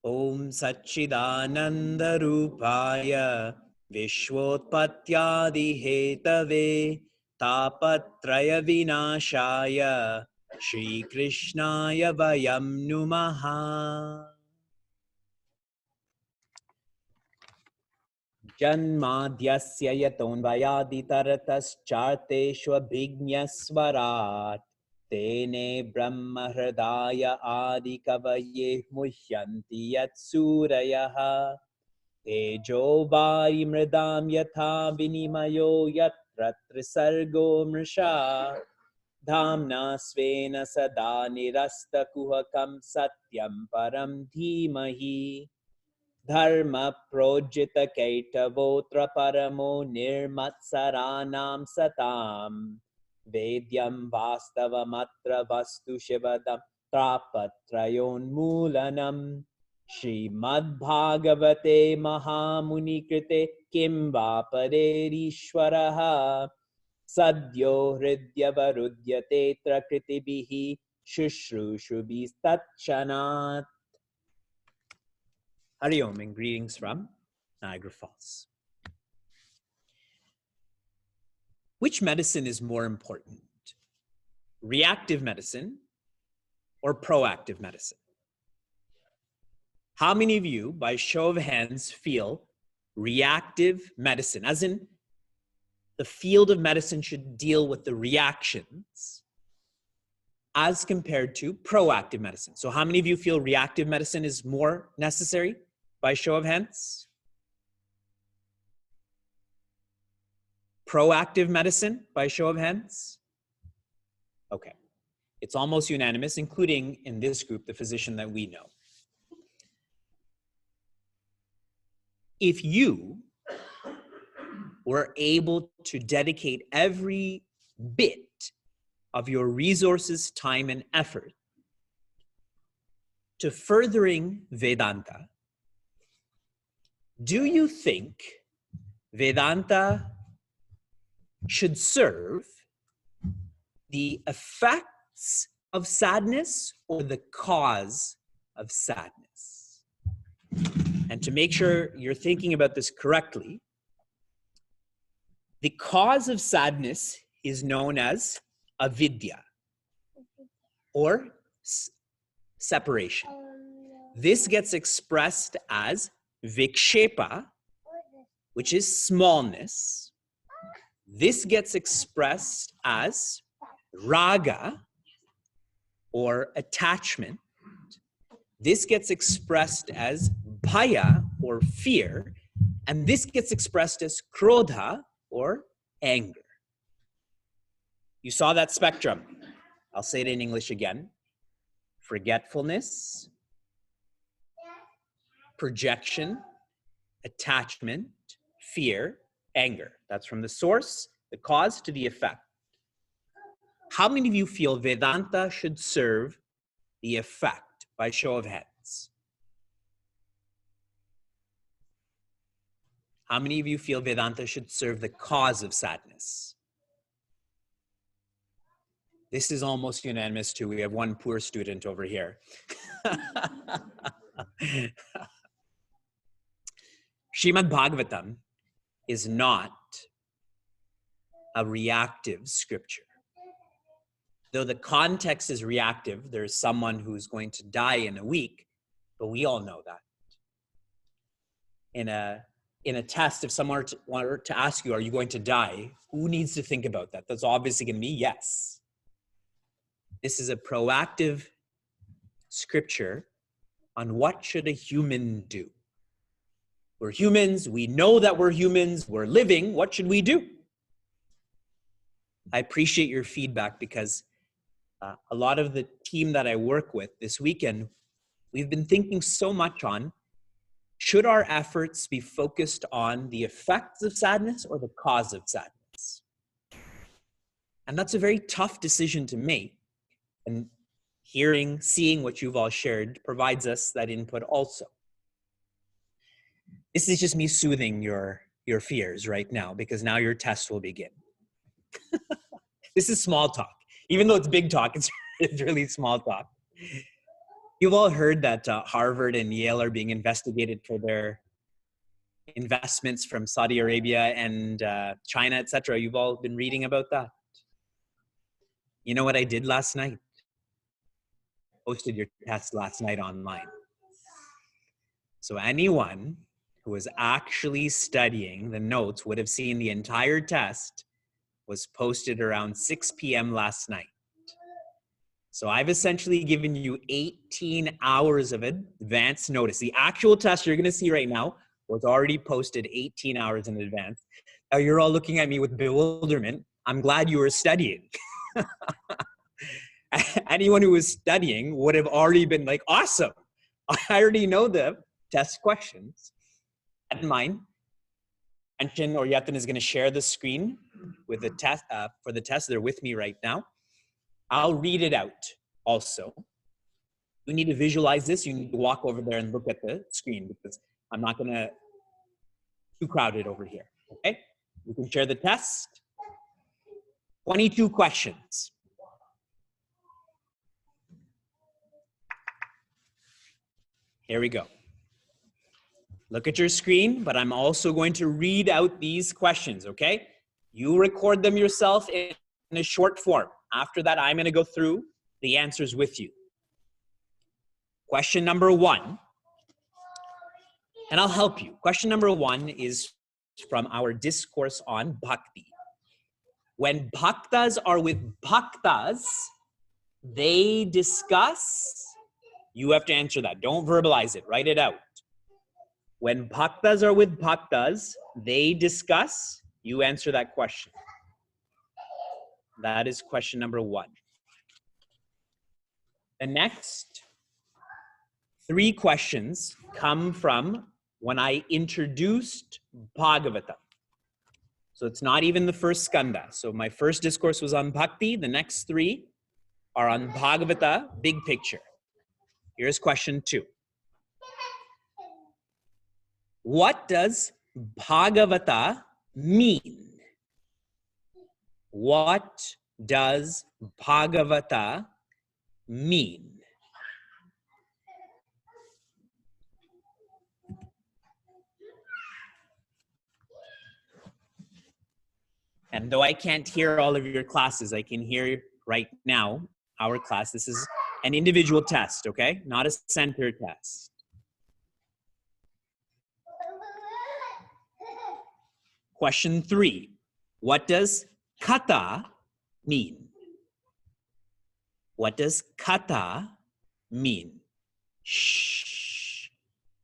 Om Satchidananda Rupaya Vishwotpatyadi Hetave Tapatraya Vinashaya Shri Krishnaya Vayam Numaha. Janmadhyasya yatonvayaditaratascharteshvabhignasvarat Tene Brahma Hridaya Adi Kavaye Muhyanti Yatsurayaha Tejo Vari Mridam Yatha Vinimayo Yatra Trisargo Mrisha Dhamna Svena Sada Nirasta Kuhakam Satyam Param Dhimahi Dharma Projita Kaitavotra Paramo Nirmatsaranam Satam Vedyam Vastava Matra Vastu Shivadam Trapatrayon Mulanam Srimad Bhagavate Mahamuni Krite Kimva Paderishwaraha Sadyo Hridya Varudyate Trakritibihi Shushrushubi Tatchanat. Hari Om and greetings from Niagara Falls. Which medicine is more important? Reactive medicine or proactive medicine? How many of you, by show of hands, feel reactive medicine, as in the field of medicine should deal with the reactions as compared to proactive medicine? So how many of you feel reactive medicine is more necessary by show of hands? Proactive medicine by show of hands? Okay. It's almost unanimous, including in this group, the physician that we know. If you were able to dedicate every bit of your resources, time, and effort to furthering Vedanta, do you think Vedanta should serve the effects of sadness or the cause of sadness? And to make sure you're thinking about this correctly, the cause of sadness is known as avidya or separation. This gets expressed as vikshepa, which is smallness. This gets expressed as raga or attachment. This gets expressed as bhaya or fear. And this gets expressed as krodha or anger. You saw that spectrum. I'll say it in English again. Forgetfulness, projection, attachment, fear, anger. That's from the source, the cause, to the effect. How many of you feel Vedanta should serve the effect by show of hands? How many of you feel Vedanta should serve the cause of sadness? This is almost unanimous too. We have one poor student over here. Srimad Bhagavatam is not a reactive scripture. Though the context is reactive, there's someone who's going to die in a week, but we all know that. In a test, if someone were to ask you, are you going to die? Who needs to think about that? That's obviously going to be yes. This is a proactive scripture on what should a human do. We're humans. We know that we're humans. We're living. What should we do? I appreciate your feedback because a lot of the team that I work with this weekend, we've been thinking so much on, should our efforts be focused on the effects of sadness or the cause of sadness? And that's a very tough decision to make. And seeing what you've all shared provides us that input also. This is just me soothing your fears right now, because now your test will begin. This is small talk. Even though it's big talk, it's really small talk. You've all heard that Harvard and Yale are being investigated for their investments from Saudi Arabia and China, etc. You've all been reading about that. You know what I did last night? Posted your test last night online. So anyone who was actually studying the notes would have seen the entire test was posted around 6 p.m. last night. So I've essentially given you 18 hours of advance notice. The actual test you're going to see right now was already posted 18 hours in advance. Now you're all looking at me with bewilderment. I'm glad you were studying. Anyone who was studying would have already been like, awesome. I already know the test questions. In mind, Anshin or Yatan is going to share the screen with the test for the test. They're with me right now. I'll read it out also. You need to visualize this. You need to walk over there and look at the screen because I'm not going to too crowded over here. Okay? You can share the test. 22 questions. Here we go. Look at your screen, but I'm also going to read out these questions, okay? You record them yourself in a short form. After that, I'm going to go through the answers with you. Question number 1, and I'll help you. Question number 1 is from our discourse on bhakti. When bhaktas are with bhaktas, they discuss. You have to answer that. Don't verbalize it. Write it out. When bhaktas are with bhaktas, they discuss. You answer that question. That is question number 1. The next 3 questions come from when I introduced Bhagavata. So it's not even the first skanda. So my first discourse was on bhakti. The next 3 are on Bhagavata, big picture. Here's question 2. What does Bhagavata mean? What does Bhagavata mean? And though I can't hear all of your classes, I can hear right now our class. This is an individual test, okay? Not a center test. Question 3. What does kata mean? What does kata mean? Shh.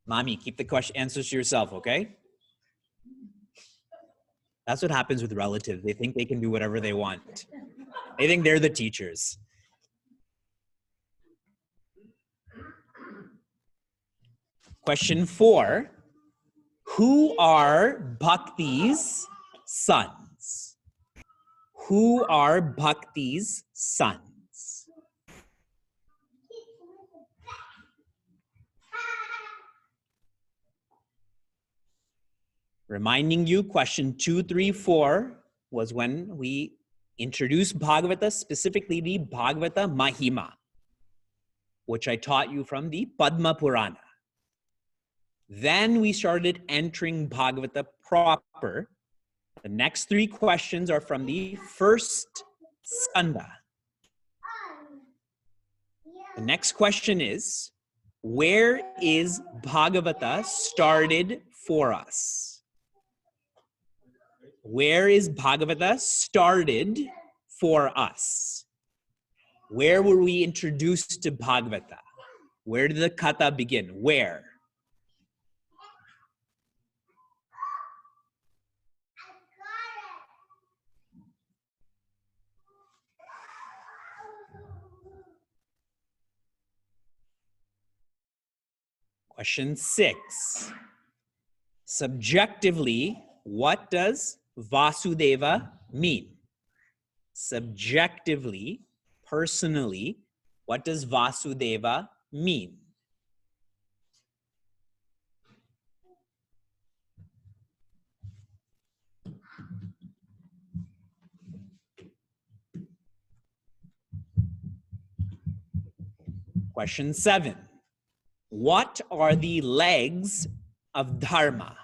Mommy, keep the answers to yourself, okay? That's what happens with relatives. They think they can do whatever they want. They think they're the teachers. Question 4. Who are Bhakti's sons? Who are Bhakti's sons? Reminding you, question 2, 3, 4 was when we introduced Bhagavata, specifically the Bhagavata Mahima, which I taught you from the Padma Purana. Then we started entering Bhagavata proper. The next 3 questions are from the first skanda. The next question is, where is Bhagavata started for us? Where is Bhagavata started for us? Where were we introduced to Bhagavata? Where did the katha begin? Where? Question 6. Subjectively, what does Vasudeva mean? Subjectively, personally, what does Vasudeva mean? Question 7. What are the legs of dharma?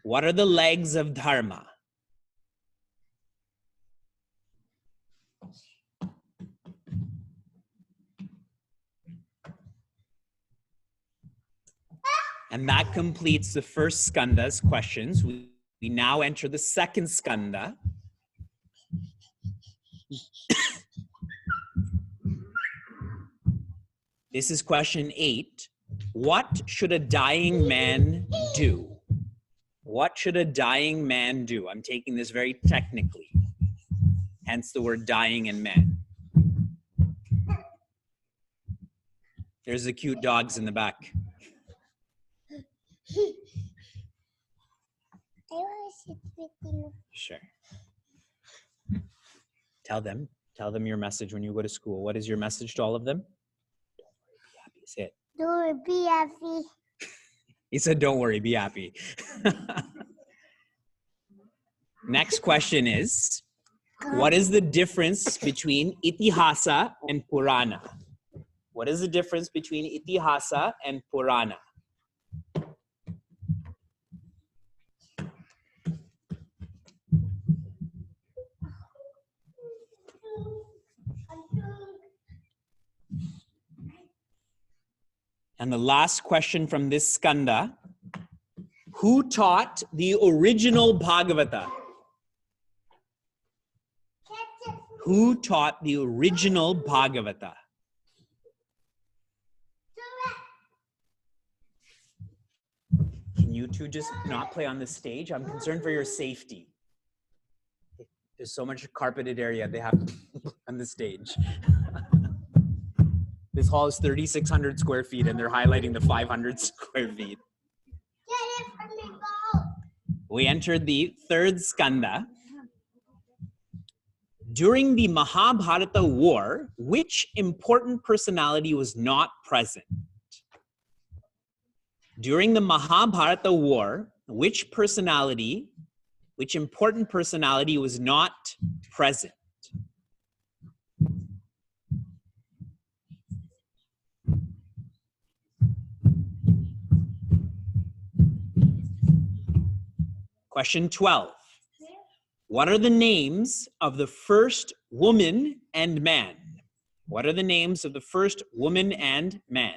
What are the legs of dharma? And that completes the first skandha's questions. We now enter the second skandha. This is question 8. What should a dying man do? What should a dying man do? I'm taking this very technically, hence the word dying and man. There's the cute dogs in the back. Sure. Tell them your message when you go to school. What is your message to all of them? Say it. Don't be happy. He said, don't worry, be happy. Next question is, what is the difference between itihasa and Purana? What is the difference between itihasa and Purana? And the last question from this skandha, who taught the original Bhagavata? Who taught the original Bhagavata? Can you two just not play on the stage? I'm concerned for your safety. There's so much carpeted area they have on the stage. This hall is 3,600 square feet and they're highlighting the 500 square feet. We entered the third skandha. During the Mahabharata war, which important personality was not present? During the Mahabharata war, which important personality was not present? Question 12. What are the names of the first woman and man? What are the names of the first woman and man?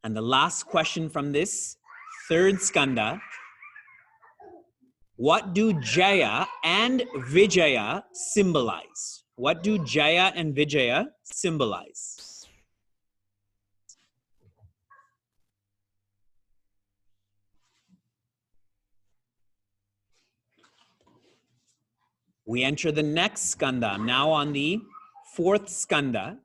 And the last question from this third skandha, what do Jaya and Vijaya symbolize? What do Jaya and Vijaya symbolize? We enter the next skandha, now on the fourth skandha.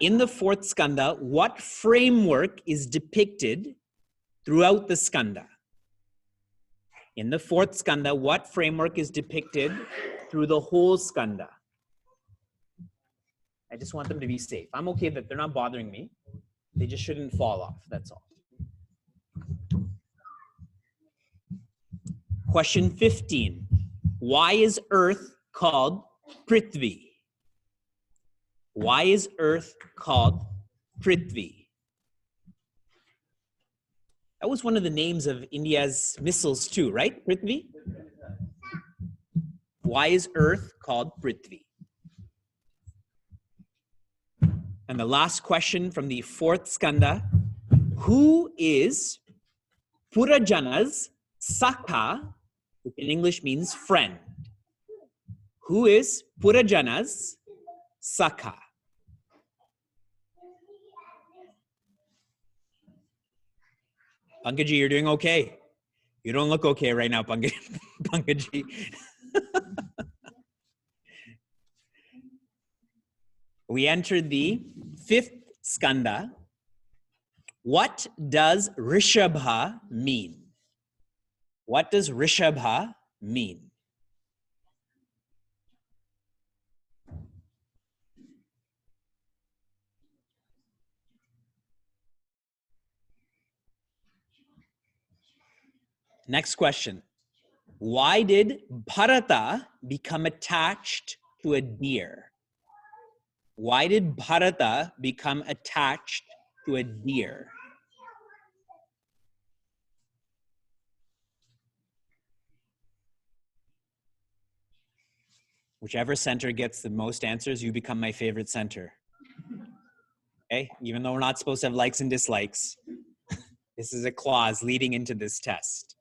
In the fourth skandha, what framework is depicted throughout the skandha? In the fourth skandha, what framework is depicted through the whole skandha? I just want them to be safe. I'm okay that they're not bothering me. They just shouldn't fall off, that's all. Question 15. Why is Earth called Prithvi? Why is Earth called Prithvi? That was one of the names of India's missiles too, right? Prithvi? Why is Earth called Prithvi? And the last question from the fourth skandha, who is Purajana's Sakha, which in English means friend. Who is Purajana's Sakha? Pankaji, you're doing okay. You don't look okay right now, Pankaji. We entered the 5th skanda. What does Rishabha mean? What does Rishabha mean? Next question. Why did Bharata become attached to a deer? Why did Bharata become attached to a deer? Whichever center gets the most answers, you become my favorite center. Okay? Even though we're not supposed to have likes and dislikes, this is a clause leading into this test.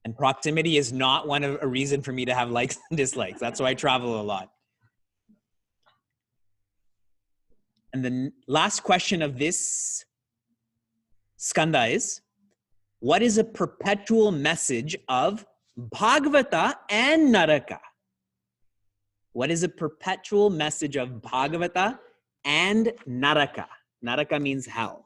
And proximity is not a reason for me to have likes and dislikes. That's why I travel a lot. And the last question of this skanda is, what is a perpetual message of Bhagavata and Naraka? What is a perpetual message of Bhagavata and Naraka? Naraka means hell.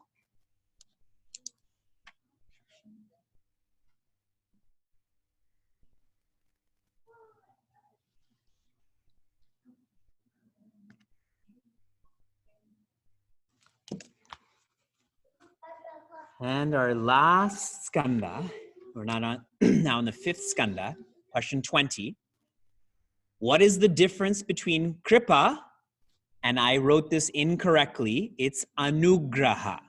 And our last skanda, we're now on the 5th skanda, question 20. What is the difference between kripa, and I wrote this incorrectly, it's anugraha.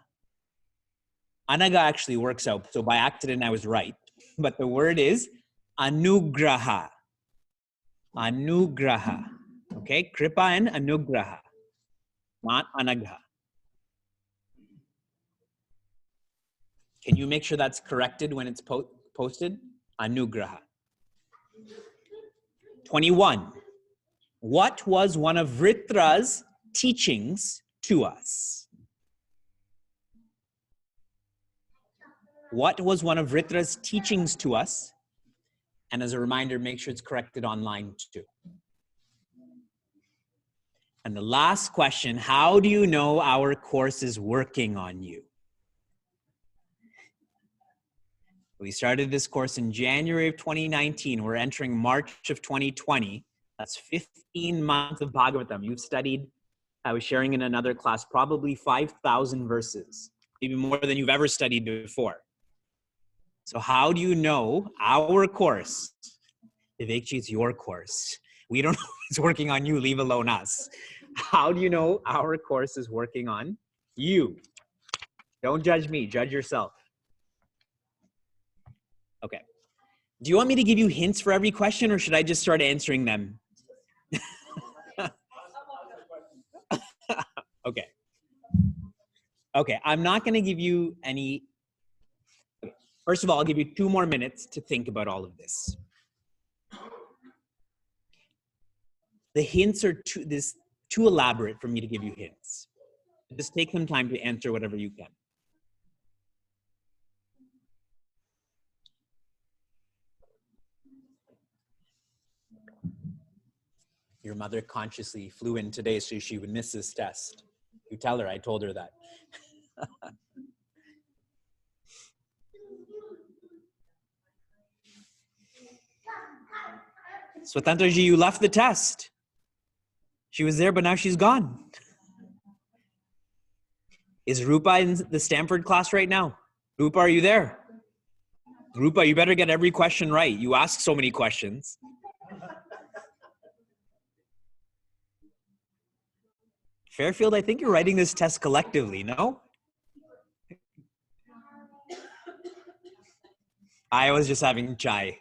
Anaga actually works out, so by accident I was right. But the word is anugraha. Anugraha. Okay, kripa and anugraha, not anagha. Can you make sure that's corrected when it's posted? Anugraha. 21. What was one of Vritra's teachings to us? What was one of Vritra's teachings to us? And as a reminder, make sure it's corrected online too. And the last question, how do you know our course is working on you? We started this course in January of 2019. We're entering March of 2020. That's 15 months of Bhagavatam. You've studied, I was sharing in another class, probably 5,000 verses, even more than you've ever studied before. So how do you know our course? Vivekji, it's your course. We don't know if it's working on you, leave alone us. How do you know our course is working on you? Don't judge me, judge yourself. Okay. Do you want me to give you hints for every question, or should I just start answering them? Okay. Okay, I'm not going to give you any. First of all, I'll give you 2 more minutes to think about all of this. The hints are too elaborate for me to give you hints. Just take some time to answer whatever you can. Your mother consciously flew in today so she would miss this test. You tell her I told her that. Swatantraji, you left the test. She was there, but now she's gone. Is Rupa in the Stanford class right now? Rupa, are you there? Rupa, you better get every question right. You ask so many questions. Fairfield, I think you're writing this test collectively, no? I was just having chai.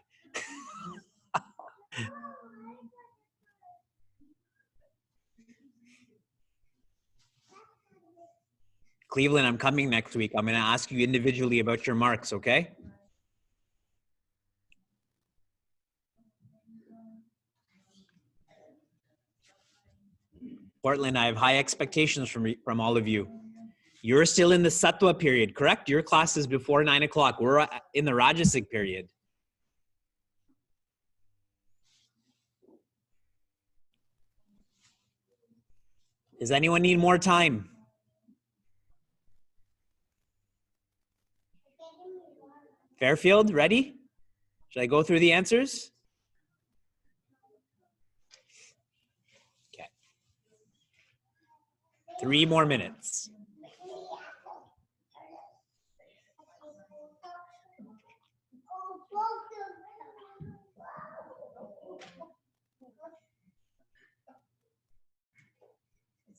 Cleveland, I'm coming next week. I'm going to ask you individually about your marks, okay? Portland, I have high expectations from all of you. You're still in the Sattva period, correct? Your class is before 9 o'clock. We're in the Rajasic period. Does anyone need more time? Fairfield, ready? Should I go through the answers? Okay. 3 more minutes.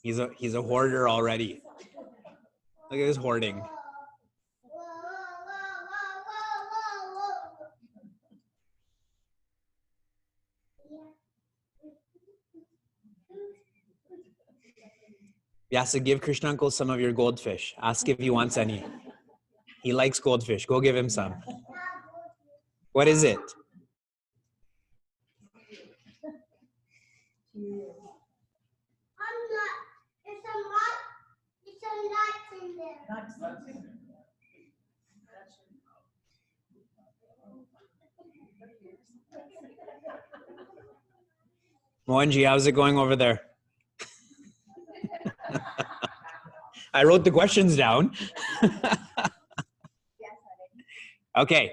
He's a hoarder already. Look at his hoarding. Yes, so give Krishna uncle some of your goldfish. Ask if he wants any. He likes goldfish. Go give him some. What is it? Mohanji, how's it going over there? I wrote the questions down. Okay,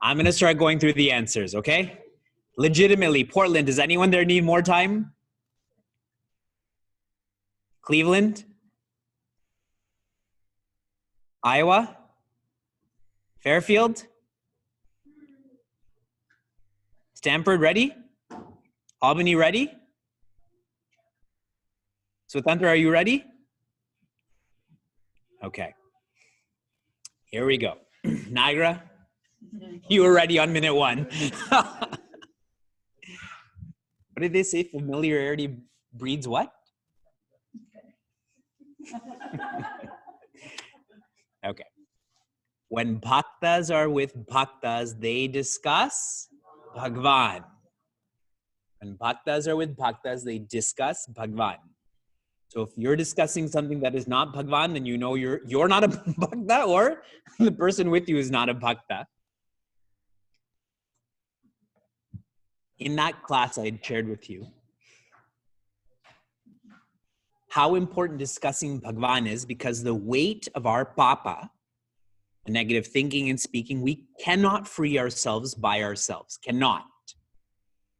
I'm going to start going through the answers, okay? Legitimately, Portland, does anyone there need more time? Cleveland? Iowa? Fairfield? Stanford, ready? Albany, ready? Swatantra, are you ready? Okay. Here we go. Niagara, you were ready on minute 1. What did they say? Familiarity breeds what? Okay. When bhaktas are with bhaktas, they discuss Bhagwan. When bhaktas are with bhaktas, they discuss Bhagwan. So if you're discussing something that is not Bhagwan, then you know you're not a bhakta, or the person with you is not a bhakta. In that class I had shared with you how important discussing Bhagwan is, because the weight of our papa, negative thinking and speaking, we cannot free ourselves by ourselves. Cannot.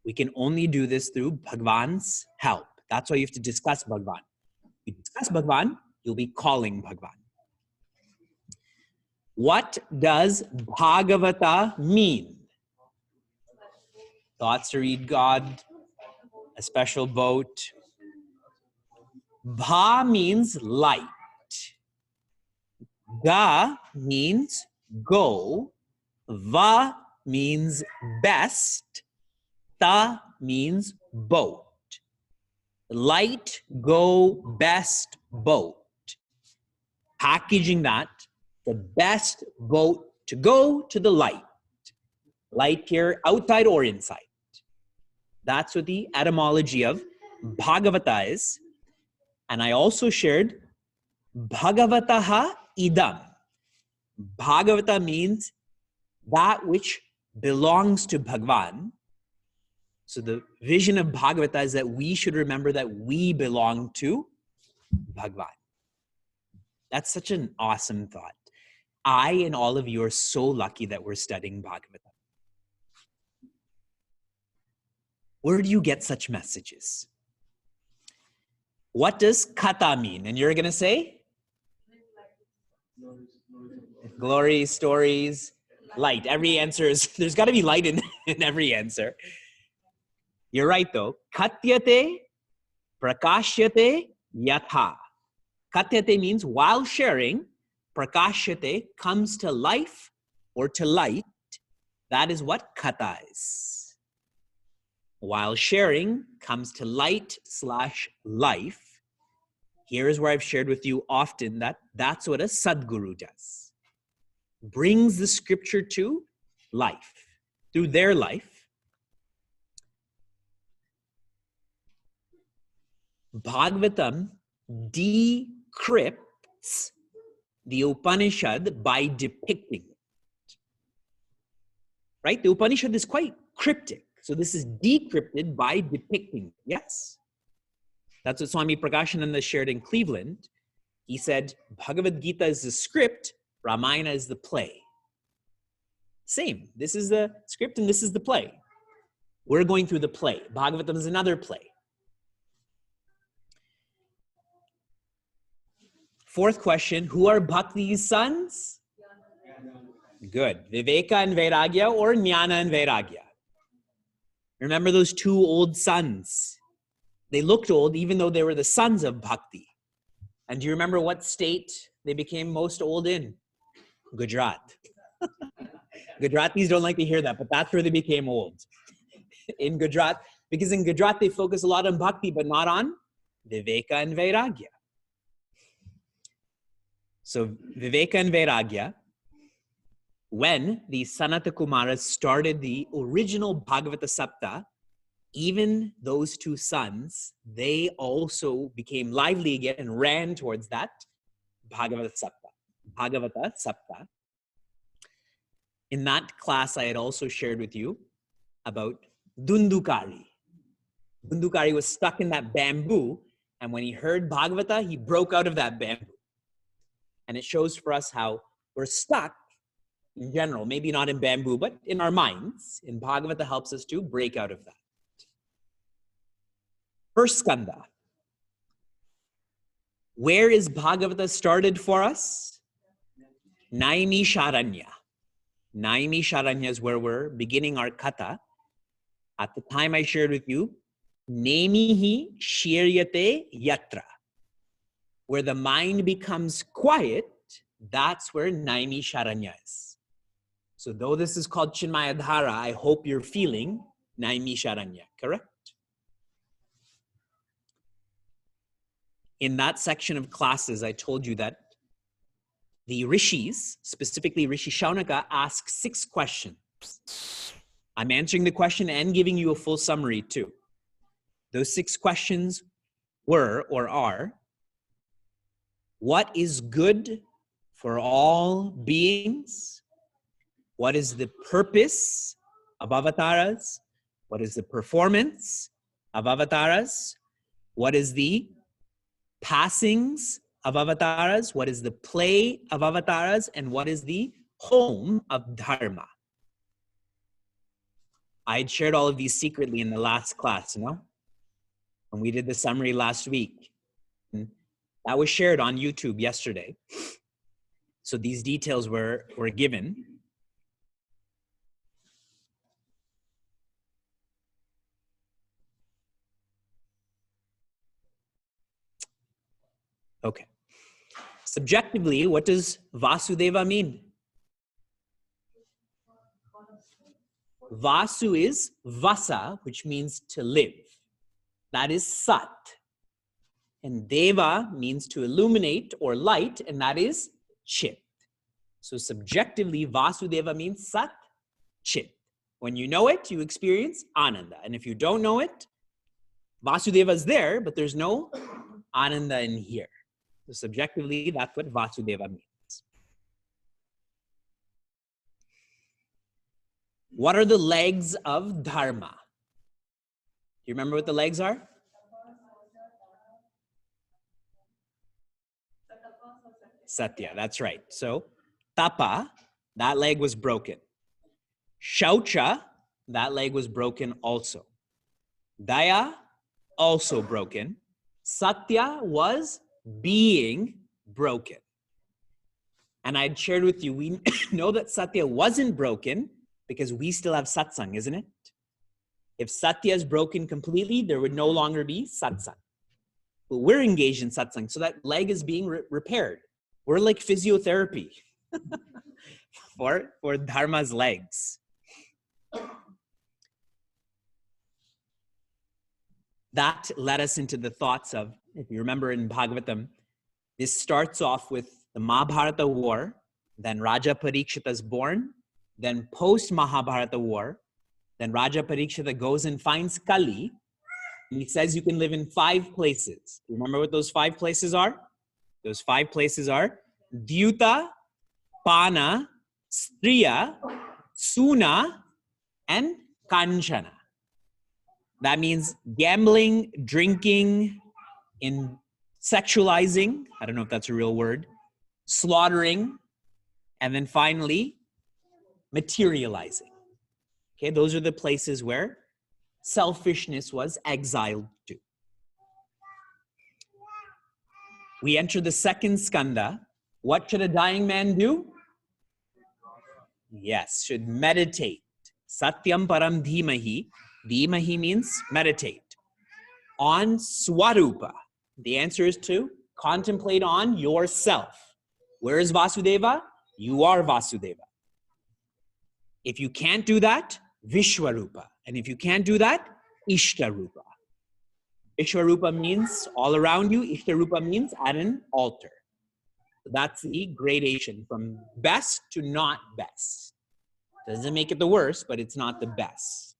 We can only do this through Bhagwan's help. That's why you have to discuss Bhagwan. You discuss Bhagwan, you'll be calling Bhagwan. What does Bhagavata mean? Thoughts to read God, a special boat. Bha means light. Ga means go. Va means best. Ta means boat. Light, go, best boat. Packaging that, the best boat to go to the light. Light here, outside or inside. That's what the etymology of Bhagavata is. And I also shared Bhagavataha idam. Bhagavata means that which belongs to Bhagwan. So the vision of Bhagavata is that we should remember that we belong to Bhagwan. That's such an awesome thought. I and all of you are so lucky that we're studying Bhagavata. Where do you get such messages? What does kata mean? And you're going to say? Glory, stories, light. Every answer is, there's got to be light in every answer. You're right though. Katyate, prakashyate, yatha. Katyate means while sharing, prakashyate comes to life or to light. That is what kata is. While sharing comes to light/life. Here is where I've shared with you often that that's what a Sadguru does. Brings the scripture to life through their life. Bhagavatam decrypts the Upanishad by depicting it. Right? The Upanishad is quite cryptic. So this is decrypted by depicting it. Yes? That's what Swami Prakashananda shared in Cleveland. He said, Bhagavad Gita is the script, Ramayana is the play. Same. This is the script and this is the play. We're going through the play. Bhagavatam is another play. Fourth question, who are Bhakti's sons? Good. Viveka and Vairagya or Jnana and Vairagya? Remember those two old sons? They looked old even though they were the sons of Bhakti. And do you remember what state they became most old in? Gujarat. Gujaratis don't like to hear that, but that's where they became old. In Gujarat, because in Gujarat they focus a lot on Bhakti, but not on Viveka and Vairagya. So Viveka and Vairagya, when the Sanata Kumaras started the original Bhagavata Sapta, even those two sons, they also became lively again and ran towards that Bhagavata Sapta. In that class, I had also shared with you about Dundukari. Dundukari was stuck in that bamboo, and when he heard Bhagavata, he broke out of that bamboo. And it shows for us how we're stuck in general, maybe not in bamboo, but in our minds. And Bhagavata helps us to break out of that. First skanda. Where is Bhagavata started for us? Naimisharanya. Naimisharanya is where we're beginning our katha. At the time I shared with you, Nemihi shiryate yatra. Where the mind becomes quiet, that's where Naimisharanya is. So though this is called Chinmaya Dhara, I hope you're feeling Naimisharanya, correct? In that section of classes, I told you that the rishis, specifically Rishi Shaunaka, asked 6 questions. I'm answering the question and giving you a full summary too. Those 6 questions were or are, what is good for all beings? What is the purpose of avatars? What is the performance of avatars? What is the passings of avatars? What is the play of avatars? And what is the home of dharma? I had shared all of these secretly in the last class, when we did the summary last week. And that was shared on YouTube yesterday. So these details were given. Okay. Subjectively, what does Vasudeva mean? Vasu is Vasa, which means to live. That is Sat. And Deva means to illuminate or light, and that is Chit. So subjectively, Vasudeva means Sat, Chit. When you know it, you experience Ananda. And if you don't know it, Vasudeva is there, but there's no Ananda in here. So subjectively, that's what Vasudeva means. What are the legs of Dharma? Do you remember what the legs are? Satya, that's right. So Tapa, that leg was broken. Shaucha, that leg was broken also. Daya, also broken. Satya was being broken. And I'd shared with you, we know that Satya wasn't broken because we still have satsang, isn't it? If Satya is broken completely, there would no longer be satsang. But we're engaged in satsang, so that leg is being repaired. We're like physiotherapy for Dharma's legs. That led us into the thoughts of, if you remember in Bhagavatam, this starts off with the Mahabharata war, then Raja Parikshita is born, then post Mahabharata war, then Raja Parikshita goes and finds Kali, And he says you can live in 5 places. Remember what those 5 places are? Those 5 places are Dyuta, Pana, Striya, Suna, and Kanchana. That means gambling, drinking, in sexualizing, I don't know if that's a real word, slaughtering, and then finally, materializing. Okay, those are the places where selfishness was exiled to. We enter the second skanda. What should a dying man do? Yes, should meditate. Satyam param dhimahi. Dhimahi means meditate. On Swarupa. The answer is to contemplate on yourself. Where is Vasudeva? You are Vasudeva. If you can't do that, Vishwarupa. And if you can't do that, Ishtarupa. Vishwarupa means all around you. Ishtarupa means at an altar. That's the gradation from best to not best. Doesn't make it the worst, but it's not the best.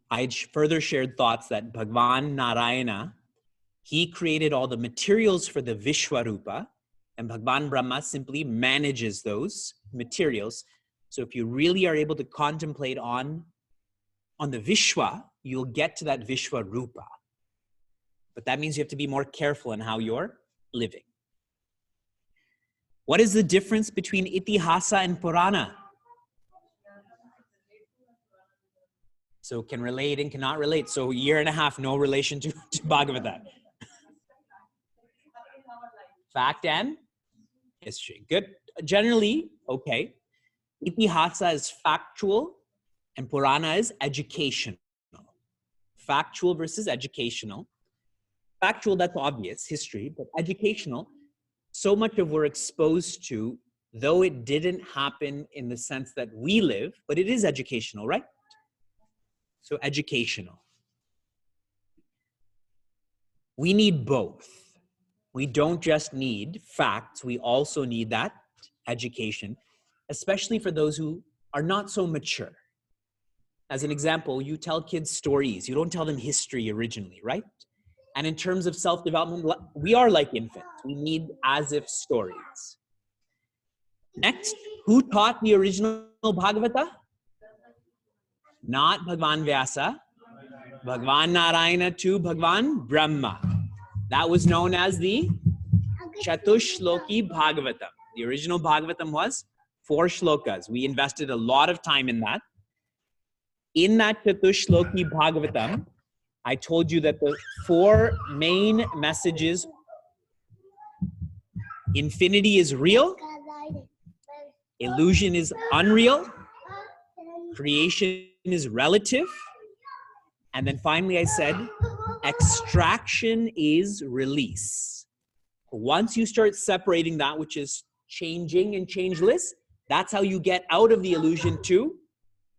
I further shared thoughts that Bhagwan Narayana, he created all the materials for the Vishwarupa, and Bhagwan Brahma simply manages those materials. So if you really are able to contemplate on the Vishwa, you'll get to that Vishwarupa. But that means you have to be more careful in how you're living. What is the difference between Itihasa and Purana? So can relate and cannot relate. So 1.5 years, no relation to Bhagavata. Fact and history. Good. Generally, okay. Itihasa is factual and Purana is educational. Factual versus educational. Factual, that's obvious, history, but educational, so much of we're exposed to, though it didn't happen in the sense that we live, but it is educational, right? So educational. We need both. We don't just need facts, we also need that education, especially for those who are not so mature. As an example, you tell kids stories. You don't tell them history originally, right? And in terms of self-development, we are like infants. We need as-if stories. Next, who taught the original Bhagavata? Not Bhagwan Vyasa. Bhagwan Narayana to Bhagwan Brahma. That was known as the Chatushloki Bhagavatam. The original Bhagavatam was 4 shlokas. We invested a lot of time in that. In that Chatushloki Bhagavatam, I told you that the 4 main messages: infinity is real, illusion is unreal, creation is relative, and then finally I said extraction is release. Once you start separating that which is changing and changeless, that's how you get out of the illusion to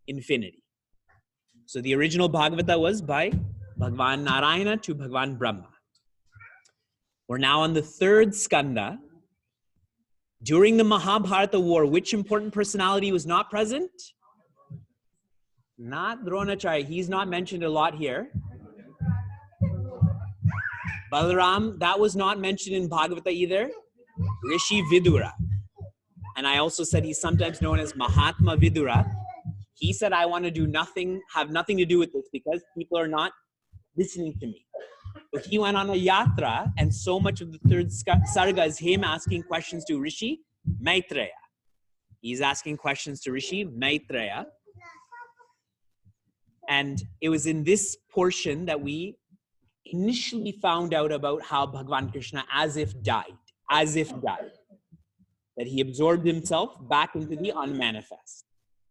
infinity. So the original Bhagavata was by Bhagwan Narayana to Bhagwan Brahma. We're now on the 3rd skanda. During the Mahabharata war, which important personality was not present? Not Dronacharya. He's not mentioned a lot here. Balaram, that was not mentioned in Bhagavata either. Rishi Vidura. And I also said he's sometimes known as Mahatma Vidura. He said, I want to do nothing, have nothing to do with this because people are not listening to me. But he went on a yatra, and so much of the 3rd sarga is him asking questions to Rishi Maitreya. He's asking questions to Rishi Maitreya. And it was in this portion that we initially found out about how Bhagavan Krishna as if died, that he absorbed himself back into the unmanifest.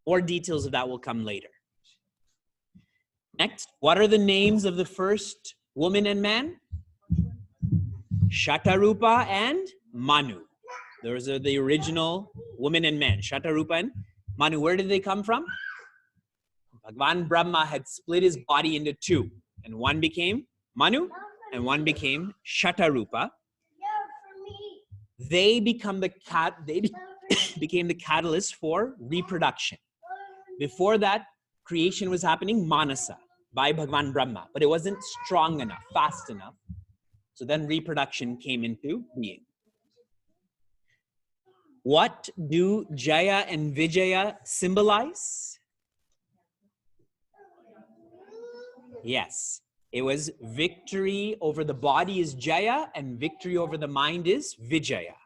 More details of that will come later. Next, what are the names of the first woman and man? Shatarupa and Manu. Those are the original woman and man, Shatarupa and Manu. Where did they come from? Bhagwan Brahma had split his body into 2, and one became Manu and one became Shatarupa. They become the became the catalyst for reproduction. Before that, creation was happening manasa, by Bhagavan Brahma, but it wasn't strong enough, fast enough. So then reproduction came into being. What do Jaya and Vijaya symbolize? Yes, it was victory over the body is Jaya and victory over the mind is Vijaya.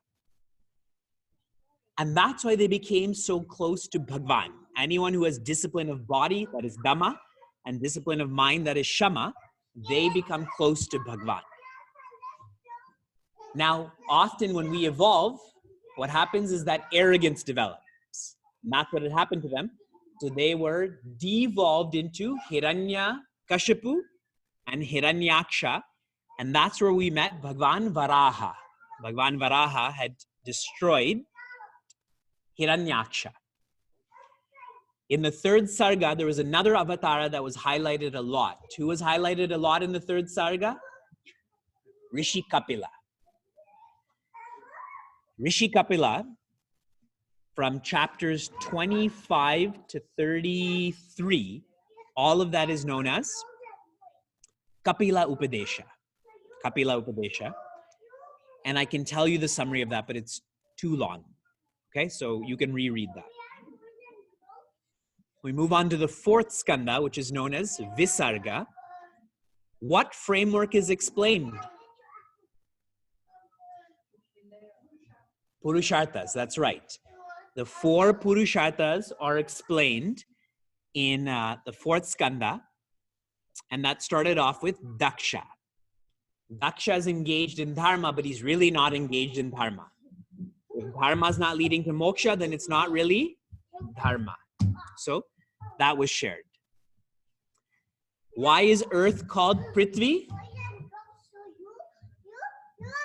And that's why they became so close to Bhagavan. Anyone who has discipline of body, that is Dhamma, and discipline of mind, that is Shama, they become close to Bhagavan. Now, often when we evolve, what happens is that arrogance develops. And that's what had happened to them. So they were devolved into Hiranya Kashipu and Hiranyaksha. And that's where we met Bhagavan Varaha. Bhagavan Varaha had destroyed Hiranyaksha. In the third sarga, there was another avatara that was highlighted a lot. Who was highlighted a lot in the third sarga? Rishi Kapila. Rishi Kapila, from chapters 25 to 33, all of that is known as Kapila Upadesha. Kapila Upadesha. And I can tell you the summary of that, but it's too long. Okay, so you can reread that. We move on to the fourth skanda, which is known as Visarga. What framework is explained? Purusharthas, that's right. The four Purusharthas are explained in the fourth skanda, and that started off with Daksha. Daksha is engaged in dharma, but he's really not engaged in dharma. If dharma is not leading to moksha, then it's not really dharma. So that was shared. Why is earth called Prithvi?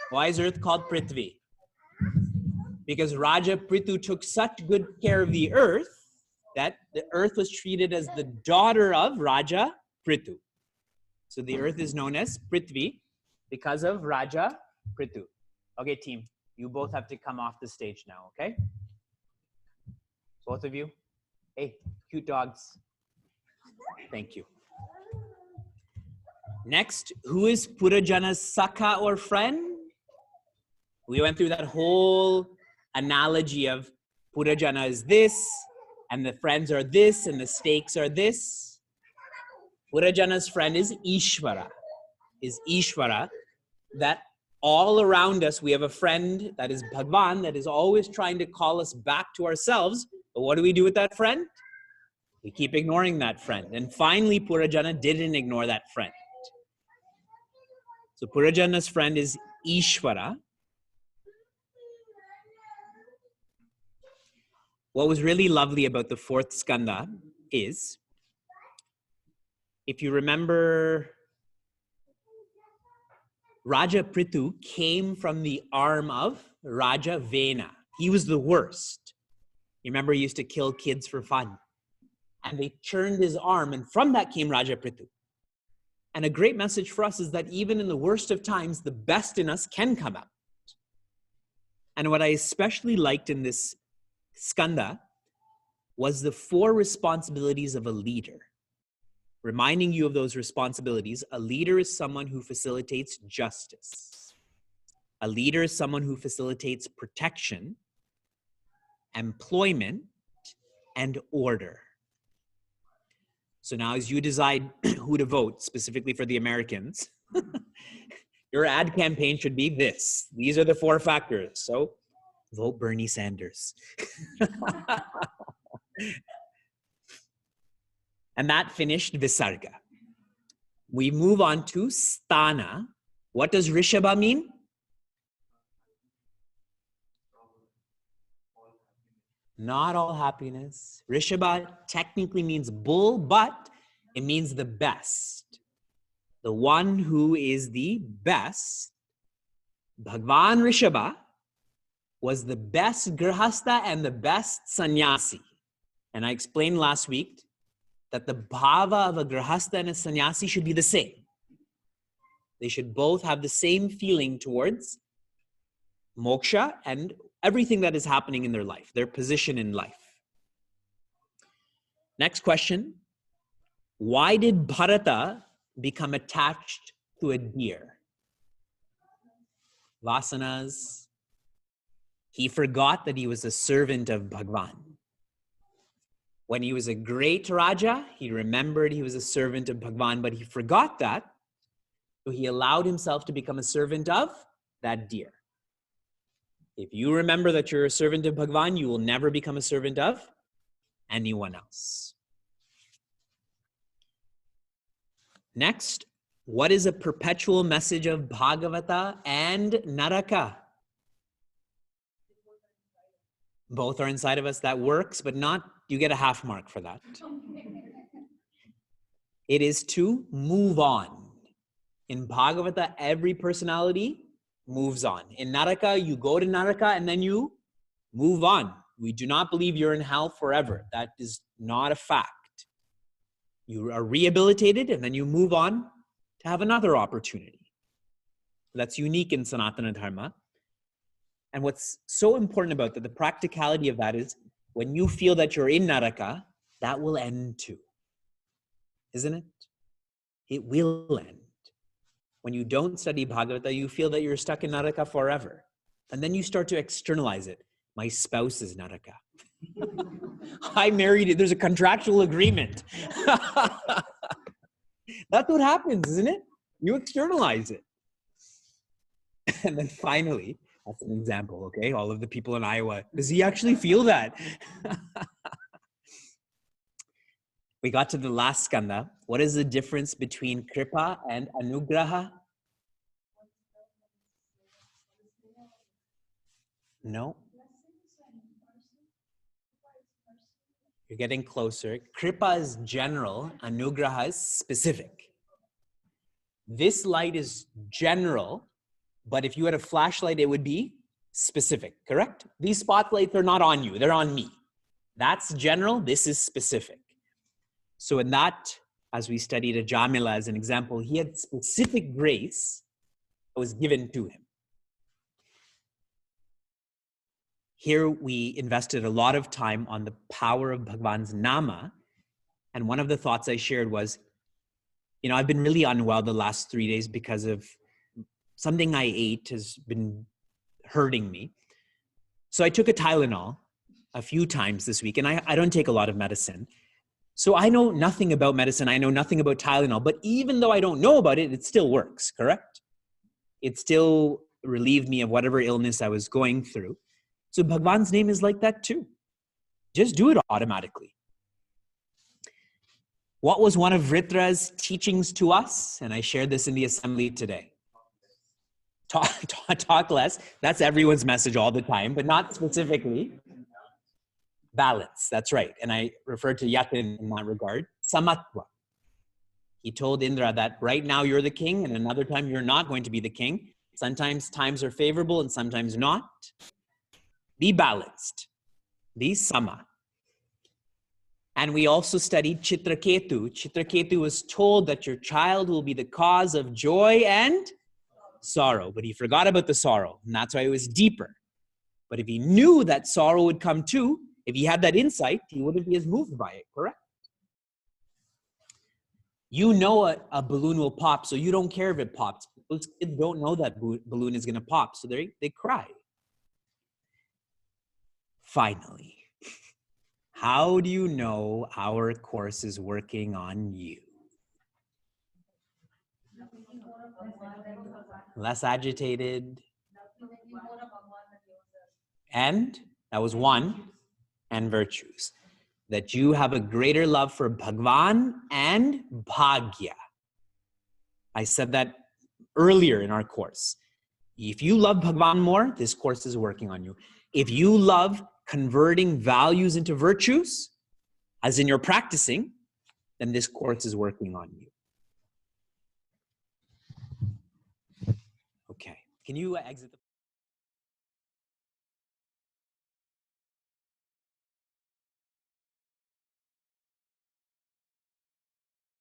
Why is earth called Prithvi? Because Raja Prithu took such good care of the earth that the earth was treated as the daughter of Raja Prithu. So the earth is known as Prithvi because of Raja Prithu. Okay, team, you both have to come off the stage now, okay? Both of you. Hey, cute dogs. Thank you. Next, who is Purajana's Sakha or friend? We went through that whole analogy of Purajana is this, and the friends are this, and the stakes are this. Purajana's friend is Ishvara. Is Ishvara, that all around us we have a friend that is Bhagavan, that is always trying to call us back to ourselves. But what do we do with that friend? We keep ignoring that friend. And finally, Purajana didn't ignore that friend. So Purajana's friend is Ishvara. What was really lovely about the fourth skanda is, if you remember, Raja Prithu came from the arm of Raja Vena. He was the worst. You remember he used to kill kids for fun. And they churned his arm, and from that came Raja Prithu. And a great message for us is that even in the worst of times, the best in us can come out. And what I especially liked in this skanda was the four responsibilities of a leader. Reminding you of those responsibilities, a leader is someone who facilitates justice. A leader is someone who facilitates protection, employment, and order. So now as you decide who to vote, specifically for the Americans, your ad campaign should be this. These are the four factors. So vote Bernie Sanders. And that finished Visarga. We move on to Sthana. What does Rishabha mean? Not all happiness. Rishabha technically means bull, but it means the best. The one who is the best. Bhagavan Rishabha was the best grihastha and the best sannyasi. And I explained last week that the bhava of a grihastha and a sannyasi should be the same. They should both have the same feeling towards moksha and everything that is happening in their life, their position in life. Next question. Why did Bharata become attached to a deer? Vasanas. He forgot that he was a servant of Bhagwan. When he was a great Raja, he remembered he was a servant of Bhagwan, but he forgot that. So he allowed himself to become a servant of that deer. If you remember that you're a servant of Bhagwan, you will never become a servant of anyone else. Next, what is a perpetual message of Bhagavata and Naraka? Both are inside of us. That works, but not, you get a half mark for that. It is to move on. In Bhagavata, every personality moves on. In Naraka, you go to Naraka and then you move on. We do not believe you're in hell forever. That is not a fact. You are rehabilitated and then you move on to have another opportunity. That's unique in Sanatana Dharma. And what's so important about that, the practicality of that is when you feel that you're in Naraka, that will end too. Isn't it? It will end. When you don't study Bhagavata, you feel that you're stuck in Naraka forever. And then you start to externalize it. My spouse is Naraka. I married it. There's a contractual agreement. That's what happens, isn't it? You externalize it. And then finally, that's an example, okay? All of the people in Iowa. Does he actually feel that? We got to the last skanda. What is the difference between kripa and anugraha? No. You're getting closer. Kripa is general, anugraha is specific. This light is general, but if you had a flashlight, it would be specific, correct? These spotlights are not on you, they're on me. That's general, this is specific. So in that, as we studied Ajamila as an example, he had specific grace that was given to him. Here we invested a lot of time on the power of Bhagwan's nama. And one of the thoughts I shared was, you know, I've been really unwell the last 3 days because of something I ate has been hurting me. So I took a Tylenol a few times this week, and I don't take a lot of medicine. So I know nothing about medicine. I know nothing about Tylenol, but even though I don't know about it, it still works, correct? It still relieved me of whatever illness I was going through. So Bhagwan's name is like that too. Just do it automatically. What was one of Vritra's teachings to us? And I shared this in the assembly today. Talk less. That's everyone's message all the time, but not specifically. Balance, that's right. And I referred to Yatin in that regard. Samatva. He told Indra that right now you're the king and another time you're not going to be the king. Sometimes times are favorable and sometimes not. Be balanced. Be sama. And we also studied Chitraketu. Chitraketu was told that your child will be the cause of joy and sorrow, but he forgot about the sorrow, and that's why it was deeper. But if he knew that sorrow would come too, if he had that insight, he wouldn't be as moved by it, correct? You know a balloon will pop, so you don't care if it pops. Those kids don't know that balloon is going to pop, so they cry. Finally, how do you know our course is working on you? Less agitated. And that was one, and virtues. That you have a greater love for Bhagwan and Bhagya. I said that earlier in our course. If you love Bhagwan more, this course is working on you. If you love converting values into virtues, as in you're practicing, then this course is working on you. Okay. Can you exit the